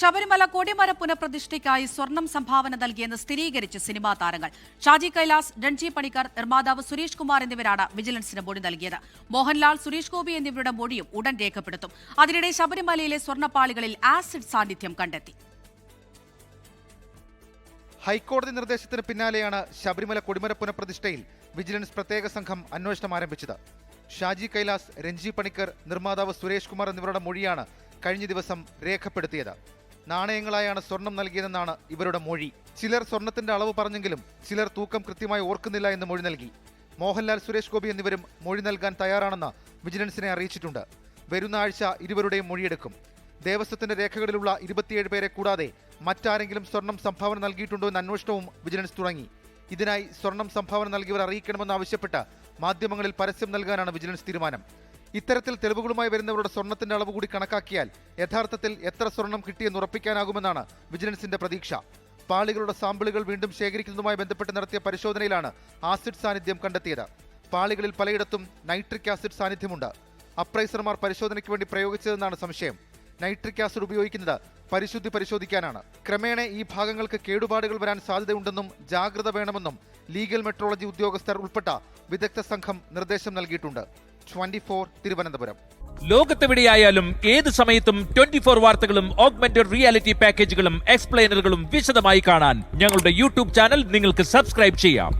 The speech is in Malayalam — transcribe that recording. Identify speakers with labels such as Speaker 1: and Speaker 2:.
Speaker 1: ശബരിമല കൊടിമര പുനഃപ്രതിഷ്ഠയ്ക്കായി സ്വർണം സംഭാവന നൽകിയെന്ന് സ്ഥിരീകരിച്ച് സിനിമാ താരങ്ങൾ. ഷാജി കൈലാസ്, രൺജി പണിക്കർ, നിർമ്മാതാവ് സുരേഷ് കുമാർ എന്നിവരാണ് വിജിലൻസിന് മൊഴി നൽകിയത്. മോഹൻലാൽ, സുരേഷ് ഗോപി എന്നിവരുടെ മൊഴിയും ഉടൻ രേഖപ്പെടുത്തും. അതിനിടെ ശബരിമലയിലെ സ്വർണ്ണപ്പാളികളിൽ ആസിഡ് സാന്നിധ്യം കണ്ടെത്തി.
Speaker 2: ഹൈക്കോടതി നിർദ്ദേശത്തിന് പിന്നാലെയാണ് ശബരിമല കൊടിമര പുനഃപ്രതിഷ്ഠയിൽ വിജിലൻസ് പ്രത്യേക സംഘം അന്വേഷണം ആരംഭിച്ചത്. ഷാജി കൈലാസ്, രൺജി പണിക്കർ, നിർമ്മാതാവ് സുരേഷ് കുമാർ എന്നിവരുടെ മൊഴിയാണ് കഴിഞ്ഞ ദിവസം രേഖപ്പെടുത്തിയത്. നാണയങ്ങളായാണ് സ്വർണം നൽകിയതെന്നാണ് ഇവരുടെ മൊഴി. ചിലർ സ്വർണത്തിന്റെ അളവ് പറഞ്ഞെങ്കിലും ചിലർ തൂക്കം കൃത്യമായി ഓർക്കുന്നില്ല എന്ന് മൊഴി നൽകി. മോഹൻലാൽ, സുരേഷ് ഗോപി എന്നിവരും മൊഴി നൽകാൻ തയ്യാറാണെന്ന് വിജിലൻസിനെ അറിയിച്ചിട്ടുണ്ട്. വരുന്ന ആഴ്ച ഇരുവരുടെയും മൊഴിയെടുക്കും. ദേവസ്വത്തിന്റെ രേഖകളിലുള്ള 27 പേരെ കൂടാതെ മറ്റാരെങ്കിലും സ്വർണം സംഭാവന നൽകിയിട്ടുണ്ടോ എന്ന അന്വേഷണവും വിജിലൻസ് തുടങ്ങി. ഇതിനായി സ്വർണം സംഭാവന നൽകിയവർ അറിയിക്കണമെന്നാവശ്യപ്പെട്ട് മാധ്യമങ്ങളിൽ പരസ്യം നൽകാനാണ് വിജിലൻസ് തീരുമാനം. ഇത്തരത്തിൽ തെളിവുകളുമായി വരുന്നവരുടെ സ്വർണത്തിന്റെ അളവ് കൂടി കണക്കാക്കിയാൽ യഥാർത്ഥത്തിൽ എത്ര സ്വർണം കിട്ടിയെന്ന് ഉറപ്പിക്കാനാകുമെന്നാണ് വിജിലൻസിന്റെ പ്രതീക്ഷ. പാളികളുടെ സാമ്പിളുകൾ വീണ്ടും ശേഖരിക്കുന്നതുമായി ബന്ധപ്പെട്ട് നടത്തിയ പരിശോധനയിലാണ് ആസിഡ് സാന്നിധ്യം കണ്ടെത്തിയത്. പാളികളിൽ പലയിടത്തും നൈട്രിക് ആസിഡ് സാന്നിധ്യമുണ്ട്. അപ്രൈസർമാർ പരിശോധനയ്ക്ക് വേണ്ടി പ്രയോഗിച്ചതെന്നാണ് സംശയം. നൈട്രിക് ആസിഡ് ഉപയോഗിക്കുന്നത് പരിശുദ്ധി പരിശോധിക്കാനാണ്. ക്രമേണ ഈ ഭാഗങ്ങൾക്ക് കേടുപാടുകൾ വരാൻ സാധ്യതയുണ്ടെന്നും ജാഗ്രത വേണമെന്നും ലീഗൽ മെട്രോളജി ഉദ്യോഗസ്ഥർ ഉൾപ്പെട്ട വിദഗ്ധ സംഘം നിർദ്ദേശം നൽകിയിട്ടുണ്ട്. 24 തിരുവനന്തപുരം.
Speaker 3: ലോകത്തെവിടെയായാലും ഏത് സമയത്തും 24 വാർത്തകളും ഓഗ്മെന്റഡ് റിയാലിറ്റി പാക്കേജുകളും എക്സ്പ്ലെയിനറുകളും വിശദമായി കാണാൻ ഞങ്ങളുടെ യൂട്യൂബ് ചാനൽ നിങ്ങൾക്ക് സബ്സ്ക്രൈബ് ചെയ്യാം.